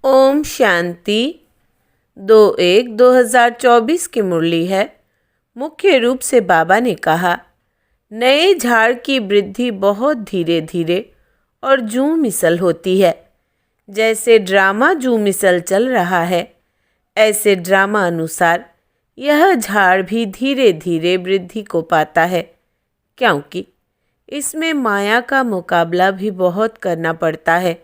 ओम शांति। 2/1/2024 की मुरली है। मुख्य रूप से बाबा ने कहा, नए झाड़ की वृद्धि बहुत धीरे धीरे और जूं मिसल होती है। जैसे ड्रामा जूं मिसल चल रहा है, ऐसे ड्रामा अनुसार यह झाड़ भी धीरे धीरे वृद्धि को पाता है, क्योंकि इसमें माया का मुकाबला भी बहुत करना पड़ता है।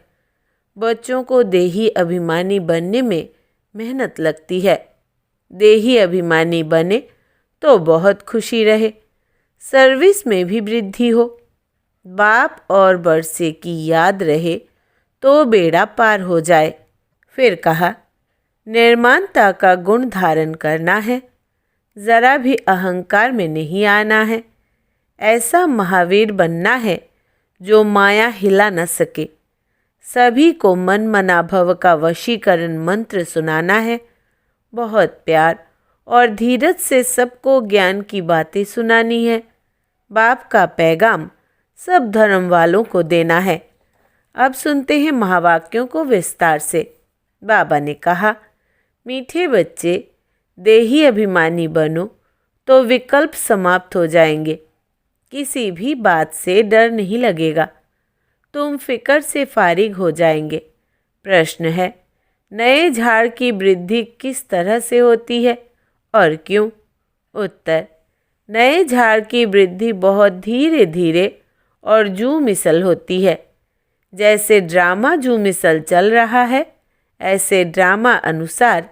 बच्चों को देही अभिमानी बनने में मेहनत लगती है। देही अभिमानी बने तो बहुत खुशी रहे, सर्विस में भी वृद्धि हो, बाप और बरसे की याद रहे तो बेड़ा पार हो जाए। फिर कहा, निर्माणता का गुण धारण करना है, ज़रा भी अहंकार में नहीं आना है। ऐसा महावीर बनना है जो माया हिला न सके। सभी को मन मना भव का वशीकरण मंत्र सुनाना है। बहुत प्यार और धीरज से सबको ज्ञान की बातें सुनानी है। बाप का पैगाम सब धर्म वालों को देना है। अब सुनते हैं महावाक्यों को विस्तार से। बाबा ने कहा, मीठे बच्चे, देही अभिमानी बनो तो विकल्प समाप्त हो जाएंगे। किसी भी बात से डर नहीं लगेगा, तुम फिक्र से फारिग हो जाएंगे। प्रश्न है, नए झाड़ की वृद्धि किस तरह से होती है और क्यों? उत्तर, नए झाड़ की वृद्धि बहुत धीरे धीरे और जूं मिसल होती है। जैसे ड्रामा जूं मिसल चल रहा है, ऐसे ड्रामा अनुसार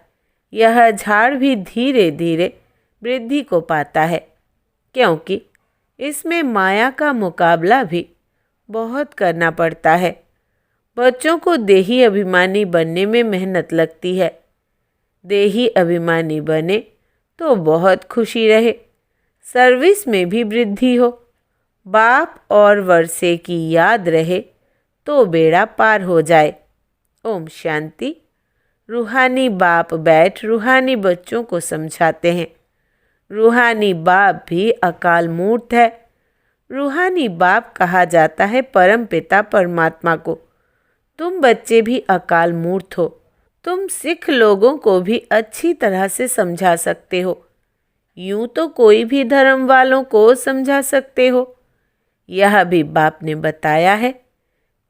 यह झाड़ भी धीरे धीरे वृद्धि को पाता है, क्योंकि इसमें माया का मुकाबला भी बहुत करना पड़ता है। बच्चों को देही अभिमानी बनने में मेहनत लगती है। देही अभिमानी बने तो बहुत खुशी रहे, सर्विस में भी वृद्धि हो, बाप और वर्षे की याद रहे तो बेड़ा पार हो जाए। ओम शांति। रूहानी बाप बैठ रूहानी बच्चों को समझाते हैं। रूहानी बाप भी अकाल मूर्त है। रूहानी बाप कहा जाता है परम पिता परमात्मा को। तुम बच्चे भी अकाल मूर्त हो। तुम सिख लोगों को भी अच्छी तरह से समझा सकते हो। यूं तो कोई भी धर्म वालों को समझा सकते हो। यह भी बाप ने बताया है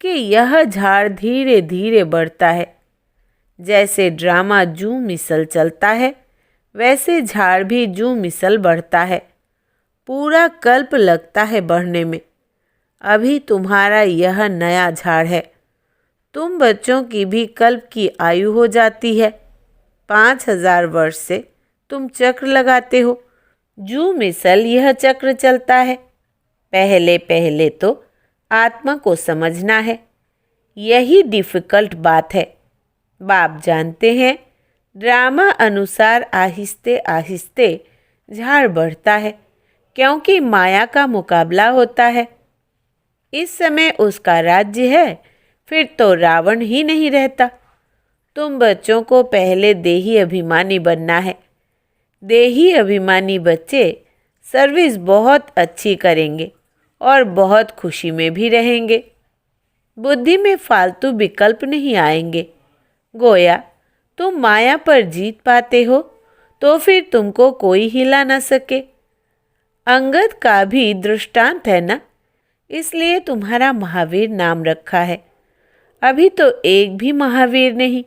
कि यह झाड़ धीरे धीरे बढ़ता है। जैसे ड्रामा जूं मिसल चलता है, वैसे झाड़ भी जूं मिसल बढ़ता है। पूरा कल्प लगता है बढ़ने में। अभी तुम्हारा यह नया झाड़ है। तुम बच्चों की भी कल्प की आयु हो जाती है। 5000 वर्ष से तुम चक्र लगाते हो। जूं मिसल यह चक्र चलता है। पहले पहले तो आत्मा को समझना है, यही डिफ़िकल्ट बात है। बाप जानते हैं, ड्रामा अनुसार आहिस्ते आहिस्ते झाड़ बढ़ता है, क्योंकि माया का मुकाबला होता है। इस समय उसका राज्य है, फिर तो रावण ही नहीं रहता। तुम बच्चों को पहले देही अभिमानी बनना है। देही अभिमानी बच्चे सर्विस बहुत अच्छी करेंगे और बहुत खुशी में भी रहेंगे। बुद्धि में फालतू विकल्प नहीं आएंगे। गोया तुम माया पर जीत पाते हो तो फिर तुमको कोई हिला न सके। अंगद का भी दृष्टांत है ना, इसलिए तुम्हारा महावीर नाम रखा है। अभी तो एक भी महावीर नहीं।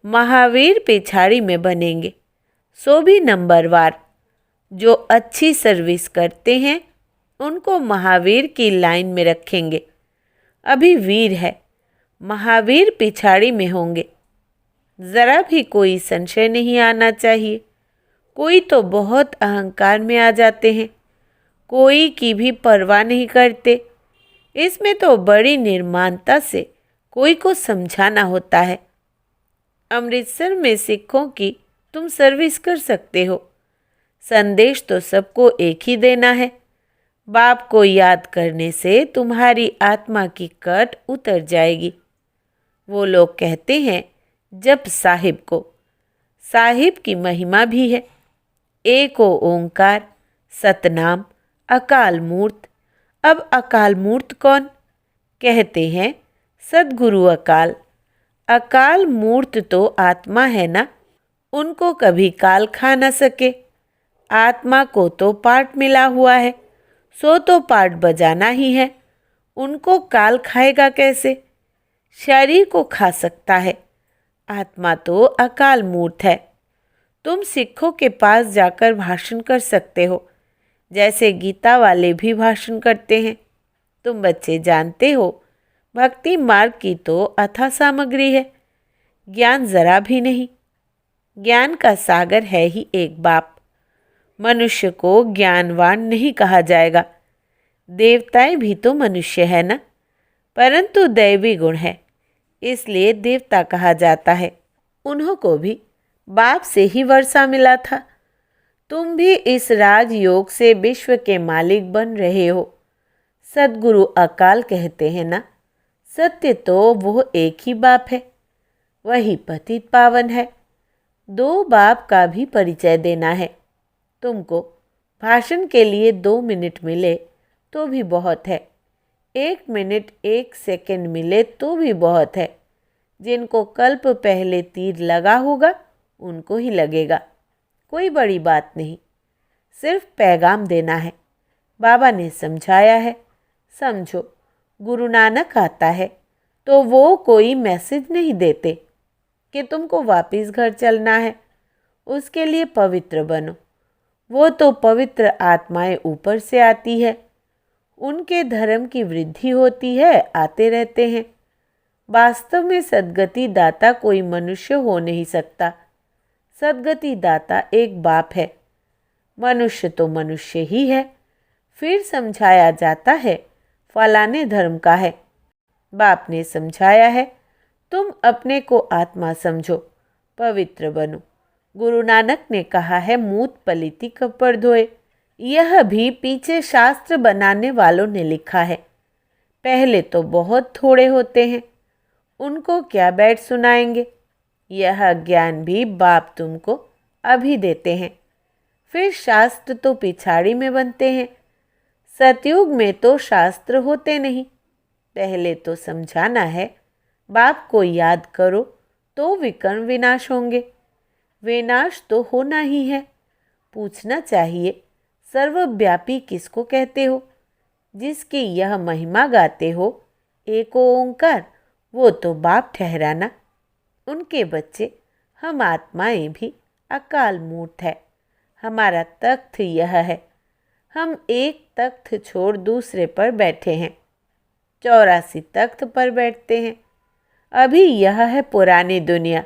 महावीर पिछाड़ी में बनेंगे, सो भी नंबरवार। जो अच्छी सर्विस करते हैं उनको महावीर की लाइन में रखेंगे। अभी वीर है, महावीर पिछाड़ी में होंगे। ज़रा भी कोई संशय नहीं आना चाहिए। कोई तो बहुत अहंकार में आ जाते हैं, कोई की भी परवाह नहीं करते। इसमें तो बड़ी निर्माणता से कोई को समझाना होता है। अमृतसर में सिखों की तुम सर्विस कर सकते हो। संदेश तो सबको एक ही देना है। बाप को याद करने से तुम्हारी आत्मा की कट उतर जाएगी। वो लोग कहते हैं जप साहिब को। साहिब की महिमा भी है। एको ओंकार, सतनाम, अकाल मूर्त। अब अकाल मूर्त कौन? कहते हैं सदगुरु अकाल। अकाल मूर्त तो आत्मा है ना, उनको कभी काल खा न सके। आत्मा को तो पाठ मिला हुआ है, सो तो पाठ बजाना ही है, उनको काल खाएगा कैसे? शरीर को खा सकता है, आत्मा तो अकाल मूर्त है। तुम सिखों के पास जाकर भाषण कर सकते हो, जैसे गीता वाले भी भाषण करते हैं। तुम बच्चे जानते हो, भक्ति मार्ग की तो अथाह सामग्री है, ज्ञान जरा भी नहीं। ज्ञान का सागर है ही एक बाप। मनुष्य को ज्ञानवान नहीं कहा जाएगा। देवताएं भी तो मनुष्य है ना, परंतु दैवी गुण है, इसलिए देवता कहा जाता है। उन्हों को भी बाप से ही वर्षा मिला था। तुम भी इस राजयोग से विश्व के मालिक बन रहे हो। सद्गुरु अकाल कहते हैं ना, सत्य तो वो एक ही बाप है, वही पतित पावन है। दो बाप का भी परिचय देना है। तुमको भाषण के लिए 2 मिनट मिले तो भी बहुत है, 1 मिनट 1 सेकंड मिले तो भी बहुत है। जिनको कल्प पहले तीर लगा होगा उनको ही लगेगा, कोई बड़ी बात नहीं, सिर्फ पैगाम देना है। बाबा ने समझाया है, समझो। गुरु नानक आता है तो वो कोई मैसेज नहीं देते कि तुमको वापस घर चलना है, उसके लिए पवित्र बनो। वो तो पवित्र आत्माएं ऊपर से आती है, उनके धर्म की वृद्धि होती है, आते रहते हैं। वास्तव में सद्गति दाता कोई मनुष्य हो नहीं सकता। सद्गति दाता एक बाप है, मनुष्य तो मनुष्य ही है। फिर समझाया जाता है फलाने धर्म का है। बाप ने समझाया है, तुम अपने को आत्मा समझो, पवित्र बनो। गुरु नानक ने कहा है, मूत पलीती कपड़ धोए। यह भी पीछे शास्त्र बनाने वालों ने लिखा है। पहले तो बहुत थोड़े होते हैं, उनको क्या बैठ सुनाएंगे। यह ज्ञान भी बाप तुमको अभी देते हैं। फिर शास्त्र तो पिछाड़ी में बनते हैं। सतयुग में तो शास्त्र होते नहीं। पहले तो समझाना है, बाप को याद करो तो विकर्ण विनाश होंगे। विनाश तो होना ही है। पूछना चाहिए, सर्वव्यापी किसको कहते हो? जिसकी यह महिमा गाते हो, एक ओंकार, वो तो बाप ठहराना। उनके बच्चे हम आत्माएं भी अकाल मूर्त है। हमारा तख्त यह है, हम एक तख्त छोड़ दूसरे पर बैठे हैं। 84 तख्त पर बैठते हैं। अभी यह है पुरानी दुनिया,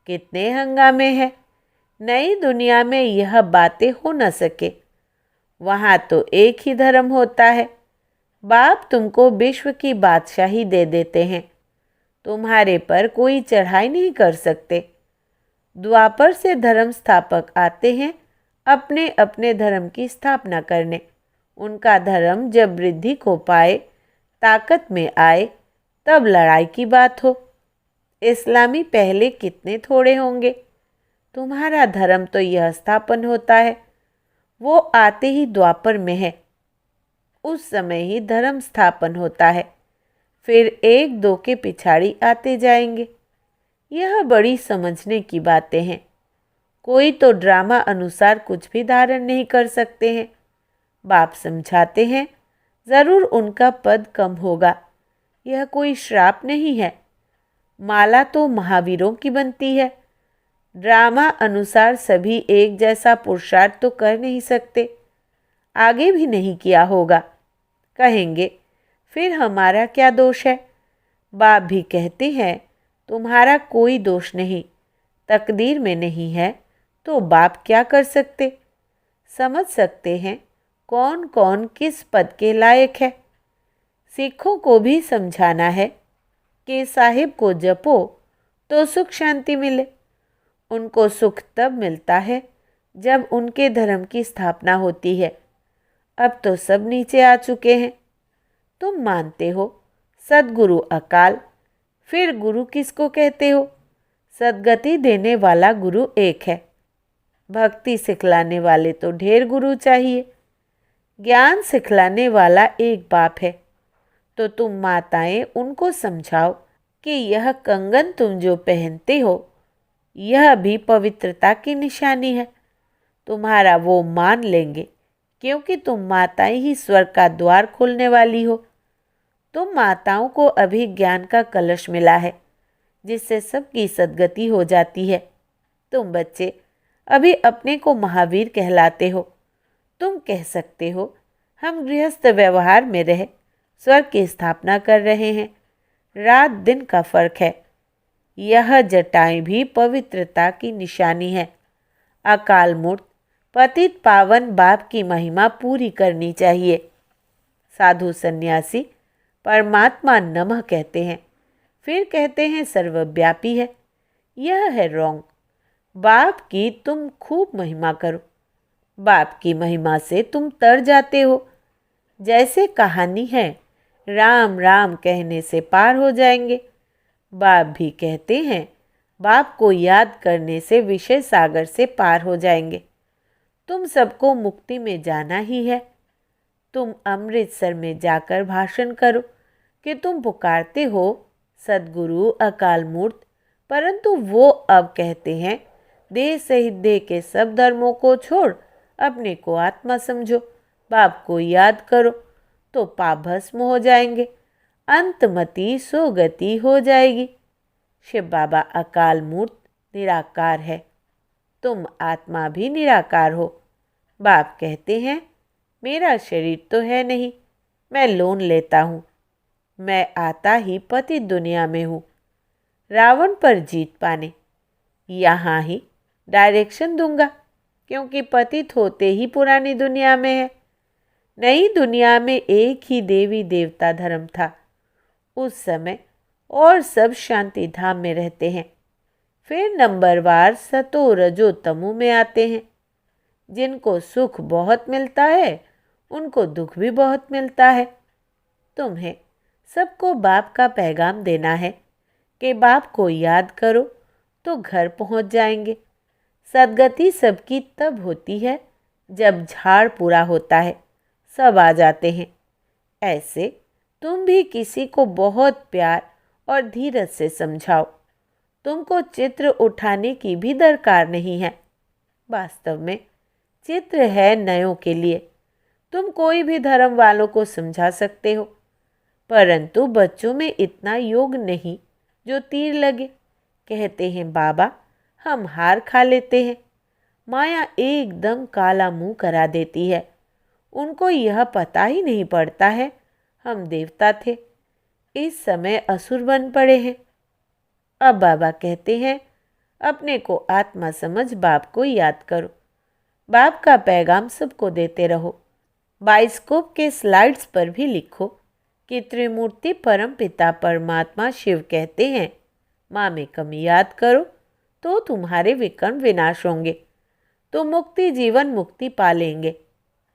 कितने हंगामे हैं। नई दुनिया में यह बातें हो न सके। वहाँ तो एक ही धर्म होता है। बाप तुमको विश्व की बादशाही दे देते हैं, तुम्हारे पर कोई चढ़ाई नहीं कर सकते। द्वापर से धर्म स्थापक आते हैं अपने अपने धर्म की स्थापना करने। उनका धर्म जब वृद्धि को पाए, ताकत में आए, तब लड़ाई की बात हो। इस्लामी पहले कितने थोड़े होंगे। तुम्हारा धर्म तो यह स्थापन होता है, वो आते ही द्वापर में है, उस समय ही धर्म स्थापन होता है। फिर 1-2 के पिछाड़ी आते जाएंगे। यह बड़ी समझने की बातें हैं। कोई तो ड्रामा अनुसार कुछ भी धारण नहीं कर सकते हैं। बाप समझाते हैं, ज़रूर उनका पद कम होगा। यह कोई श्राप नहीं है। माला तो महावीरों की बनती है। ड्रामा अनुसार सभी एक जैसा पुरुषार्थ तो कर नहीं सकते, आगे भी नहीं किया होगा। कहेंगे, फिर हमारा क्या दोष है? बाप भी कहते हैं, तुम्हारा कोई दोष नहीं, तकदीर में नहीं है तो बाप क्या कर सकते। समझ सकते हैं कौन कौन किस पद के लायक है। सिखों को भी समझाना है कि साहिब को जपो तो सुख शांति मिले। उनको सुख तब मिलता है जब उनके धर्म की स्थापना होती है। अब तो सब नीचे आ चुके हैं। तुम मानते हो सद्गुरु अकाल, फिर गुरु किसको कहते हो? सद्गति देने वाला गुरु एक है। भक्ति सिखलाने वाले तो ढेर गुरु चाहिए। ज्ञान सिखलाने वाला एक बाप है। तो तुम माताएं उनको समझाओ, कि यह कंगन तुम जो पहनते हो यह भी पवित्रता की निशानी है। तुम्हारा वो मान लेंगे क्योंकि तुम माताएं ही स्वर्ग का द्वार खोलने वाली हो। तुम माताओं को अभी ज्ञान का कलश मिला है जिससे सबकी सद्गति हो जाती है। तुम बच्चे अभी अपने को महावीर कहलाते हो। तुम कह सकते हो हम गृहस्थ व्यवहार में रह स्वर्ग की स्थापना कर रहे हैं। रात दिन का फर्क है। यह जटाएं भी पवित्रता की निशानी है। अकाल मूर्त पतित पावन बाप की महिमा पूरी करनी चाहिए। साधु सन्यासी परमात्मा नमः कहते हैं, फिर कहते हैं सर्वव्यापी है। यह है रॉन्ग। बाप की तुम खूब महिमा करो। बाप की महिमा से तुम तर जाते हो। जैसे कहानी है, राम राम कहने से पार हो जाएंगे। बाप भी कहते हैं बाप को याद करने से विषय सागर से पार हो जाएंगे। तुम सबको मुक्ति में जाना ही है। तुम अमृतसर में जाकर भाषण करो कि तुम पुकारते हो सद्गुरु अकाल मूर्त, परंतु वो अब कहते हैं देह सहित देह के सब धर्मों को छोड़ अपने को आत्मा समझो, बाप को याद करो तो पाप भस्म हो जाएंगे, अंतमति सोगति हो जाएगी। शिव बाबा अकाल मूर्त निराकार है। तुम आत्मा भी निराकार हो। बाप कहते हैं मेरा शरीर तो है नहीं, मैं लोन लेता हूँ। मैं आता ही पतित दुनिया में हूँ रावण पर जीत पाने। यहाँ ही डायरेक्शन दूंगा क्योंकि पतित होते ही पुरानी दुनिया में है। नई दुनिया में एक ही देवी देवता धर्म था उस समय और सब शांति धाम में रहते हैं। फिर नंबरवार सतो रजो तमो में आते हैं। जिनको सुख बहुत मिलता है उनको दुख भी बहुत मिलता है। तुम्हें सबको बाप का पैगाम देना है कि बाप को याद करो तो घर पहुंच जाएंगे। सद्गति सबकी तब होती है जब झाड़ पूरा होता है, सब आ जाते हैं। ऐसे तुम भी किसी को बहुत प्यार और धीरज से समझाओ। तुमको चित्र उठाने की भी दरकार नहीं है। वास्तव में चित्र है नयों के लिए। तुम कोई भी धर्म वालों को समझा सकते हो, परंतु बच्चों में इतना योग नहीं जो तीर लगे। कहते हैं बाबा हम हार खा लेते हैं। माया एकदम काला मुंह करा देती है। उनको यह पता ही नहीं पड़ता है हम देवता थे, इस समय असुर बन पड़े हैं। अब बाबा कहते हैं अपने को आत्मा समझ बाप को याद करो। बाप का पैगाम सबको देते रहो। बाइस्कोप के स्लाइड्स पर भी लिखो कि त्रिमूर्ति परम पिता परमात्मा शिव कहते हैं माँ में कमी याद करो तो तुम्हारे विकर्म विनाश होंगे, तो मुक्ति जीवन मुक्ति पालेंगे।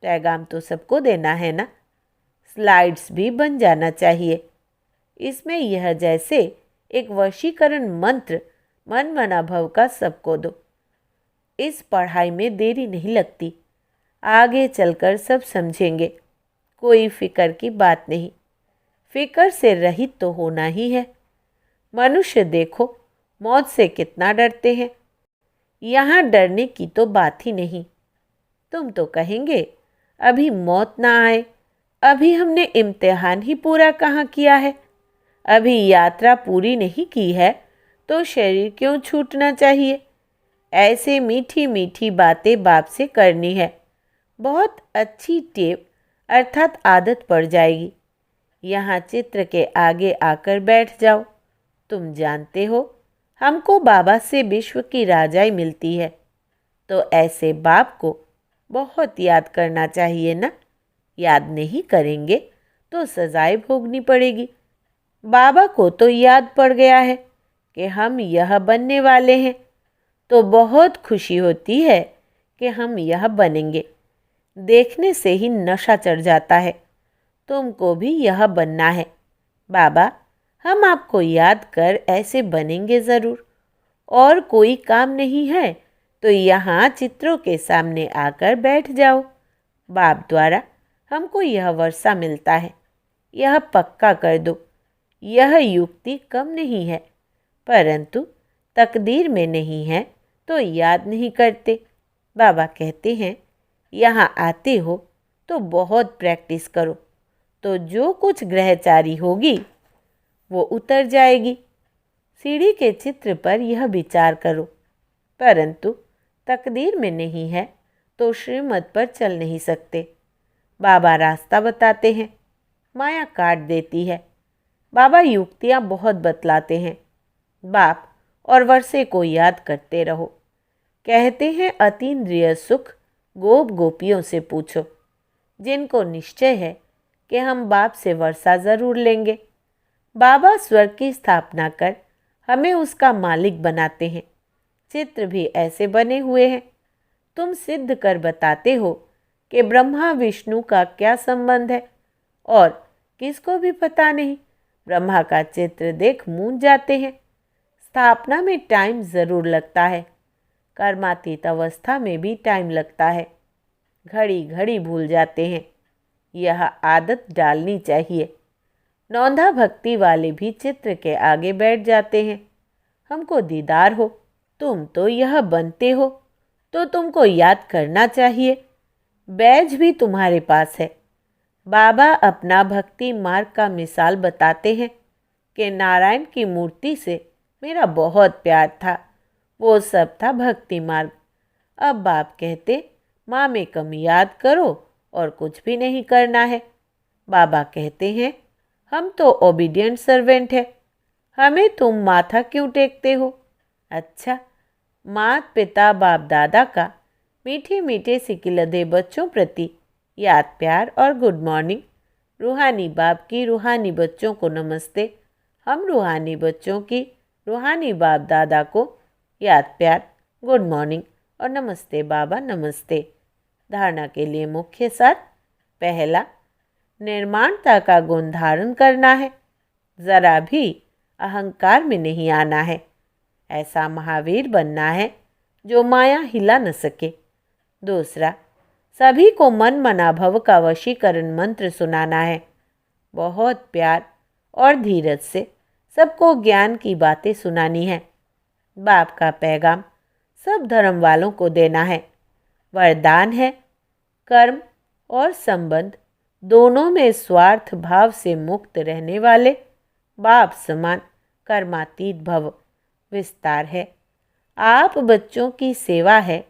पैगाम तो सबको देना है ना। स्लाइड्स भी बन जाना चाहिए। इसमें यह जैसे एक वशीकरण मंत्र मन मना भव का सबको दो। इस पढ़ाई में देरी नहीं लगती। आगे चलकर सब समझेंगे। कोई फिक्र की बात नहीं। फिक्र से रहित तो होना ही है। मनुष्य देखो मौत से कितना डरते हैं। यहाँ डरने की तो बात ही नहीं। तुम तो कहेंगे अभी मौत ना आए, अभी हमने इम्तिहान ही पूरा कहाँ किया है, अभी यात्रा पूरी नहीं की है तो शरीर क्यों छूटना चाहिए। ऐसे मीठी मीठी बातें बाप से करनी है। बहुत अच्छी टेप अर्थात आदत पड़ जाएगी। यहाँ चित्र के आगे आकर बैठ जाओ। तुम जानते हो हमको बाबा से विश्व की राजाई मिलती है, तो ऐसे बाप को बहुत याद करना चाहिए ना। याद नहीं करेंगे तो सजाएं भोगनी पड़ेगी। बाबा को तो याद पड़ गया है कि हम यह बनने वाले हैं, तो बहुत खुशी होती है कि हम यह बनेंगे। देखने से ही नशा चढ़ जाता है। तुमको भी यह बनना है। बाबा हम आपको याद कर ऐसे बनेंगे ज़रूर। और कोई काम नहीं है तो यहाँ चित्रों के सामने आकर बैठ जाओ। बाप द्वारा हमको यह वर्षा मिलता है, यह पक्का कर दो। यह युक्ति कम नहीं है, परंतु तकदीर में नहीं है तो याद नहीं करते। बाबा कहते हैं, यहाँ आते हो तो बहुत प्रैक्टिस करो, तो जो कुछ ग्रहचारी होगी वो उतर जाएगी। सीढ़ी के चित्र पर यह विचार करो, परंतु तकदीर में नहीं है तो श्रीमत पर चल नहीं सकते। बाबा रास्ता बताते हैं, माया काट देती है। बाबा युक्तियाँ बहुत बतलाते हैं। बाप और वर्षे को याद करते रहो। कहते हैं, अतीन्द्रिय सुख गोप गोपियों से पूछो, जिनको निश्चय है कि हम बाप से वर्षा ज़रूर लेंगे। बाबा स्वर्ग की स्थापना कर हमें उसका मालिक बनाते हैं। चित्र भी ऐसे बने हुए हैं। तुम सिद्ध कर बताते हो कि ब्रह्मा विष्णु का क्या संबंध है, और किसको भी पता नहीं। ब्रह्मा का चित्र देख मूंझ जाते हैं। स्थापना में टाइम ज़रूर लगता है, कर्मातीत अवस्था में भी टाइम लगता है। घड़ी घड़ी भूल जाते हैं। यह आदत डालनी चाहिए। नौंधा भक्ति वाले भी चित्र के आगे बैठ जाते हैं। हमको दीदार हो, तुम तो यह बनते हो, तो तुमको याद करना चाहिए। बैज भी तुम्हारे पास है। बाबा अपना भक्ति मार्ग का मिसाल बताते हैं कि नारायण की मूर्ति से मेरा बहुत प्यार था, वो सब था भक्ति मार्ग। अब बाप कहते, माँ में कम याद करो और कुछ भी नहीं करना है। बाबा कहते हैं, हम तो ओबीडियंट सर्वेंट है, हमें तुम माथा क्यों टेकते हो। अच्छा, मात पिता बाप दादा का मीठे मीठे सिकिलधे बच्चों प्रति याद प्यार और गुड मॉर्निंग। रूहानी बाप की रूहानी बच्चों को नमस्ते। हम रूहानी बच्चों की रूहानी बाप दादा को याद प्यार, गुड मॉर्निंग और नमस्ते बाबा नमस्ते। धारणा के लिए मुख्य सार। पहला, निर्माणता का गुण धारण करना है, ज़रा भी अहंकार में नहीं आना है। ऐसा महावीर बनना है जो माया हिला न सके। दूसरा, सभी को मन मना भव का वशीकरण मंत्र सुनाना है। बहुत प्यार और धीरज से सबको ज्ञान की बातें सुनानी है। बाप का पैगाम सब धर्म वालों को देना है। वरदान है, कर्म और संबंध दोनों में स्वार्थ भाव से मुक्त रहने वाले बाप समान कर्मातीत भव। विस्तार है, आप बच्चों की सेवा है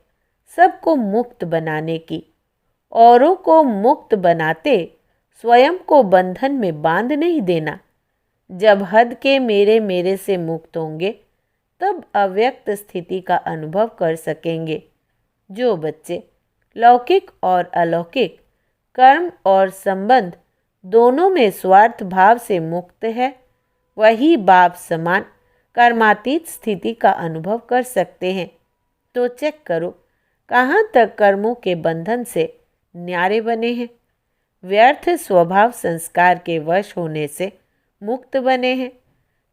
सबको मुक्त बनाने की। औरों को मुक्त बनाते स्वयं को बंधन में बांध नहीं देना। जब हद के मेरे से मुक्त होंगे तब अव्यक्त स्थिति का अनुभव कर सकेंगे। जो बच्चे लौकिक और अलौकिक कर्म और संबंध दोनों में स्वार्थ भाव से मुक्त है, वही बाप समान कर्मातीत स्थिति का अनुभव कर सकते हैं। तो चेक करो कहाँ तक कर्मों के बंधन से न्यारे बने हैं। व्यर्थ स्वभाव संस्कार के वश होने से मुक्त बने हैं।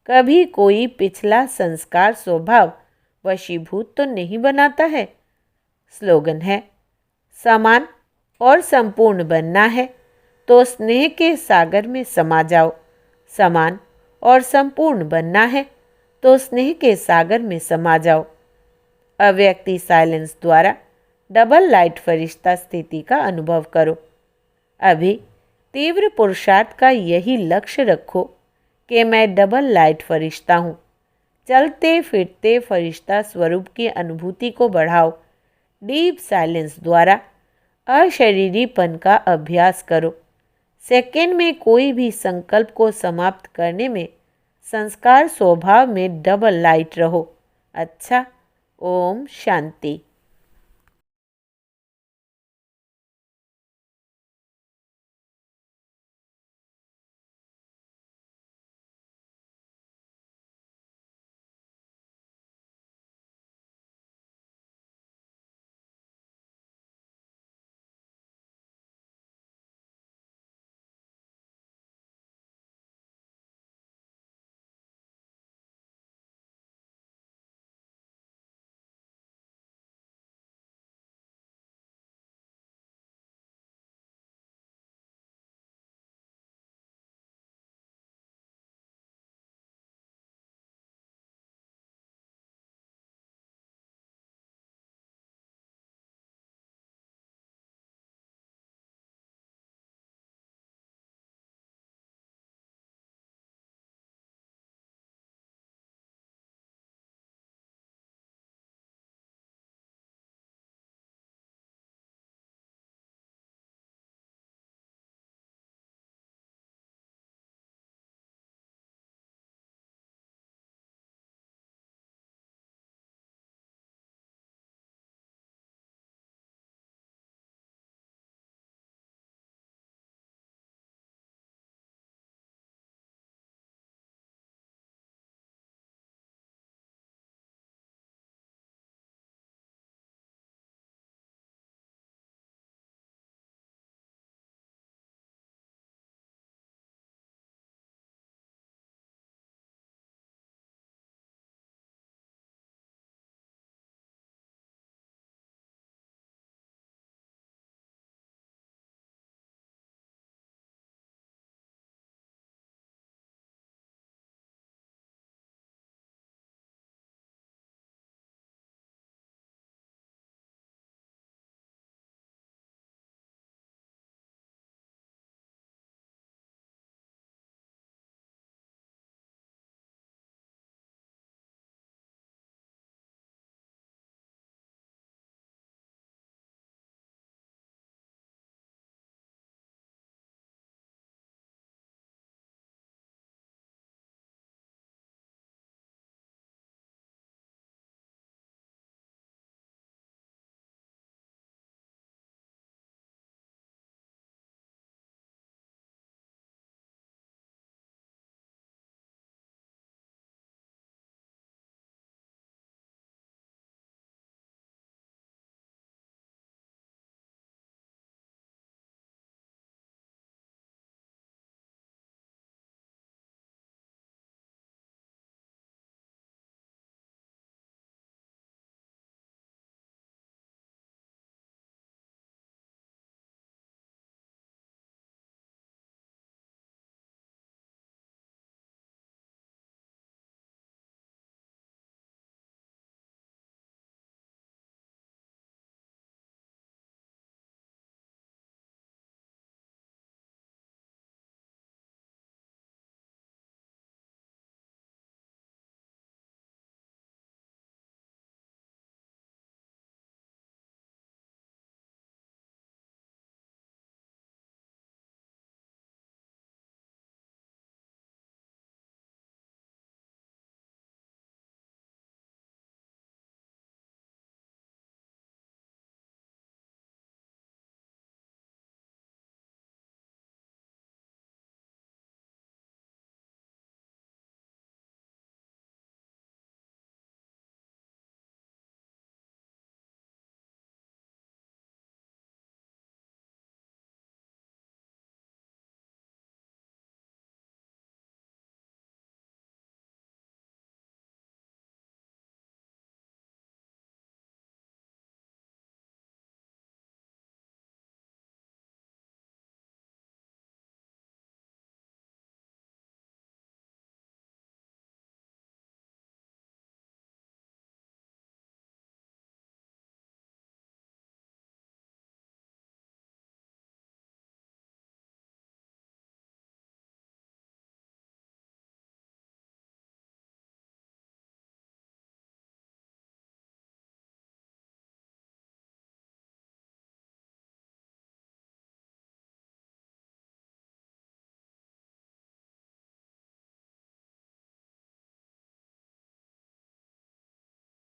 कभी कोई पिछला संस्कार स्वभाव वशीभूत तो नहीं बनाता है। स्लोगन है, समान और संपूर्ण बनना है तो स्नेह के सागर में समा जाओ। समान और संपूर्ण बनना है तो स्नेह के सागर में समा जाओ। अव्यक्ति साइलेंस द्वारा डबल लाइट फरिश्ता स्थिति का अनुभव करो। अभी तीव्र पुरुषार्थ का यही लक्ष्य रखो कि मैं डबल लाइट फरिश्ता हूँ। चलते फिरते फरिश्ता स्वरूप की अनुभूति को बढ़ाओ। डीप साइलेंस द्वारा अशरीरीपन का अभ्यास करो। सेकेंड में कोई भी संकल्प को समाप्त करने में संस्कार स्वभाव में डबल लाइट रहो। अच्छा, ओम शांति।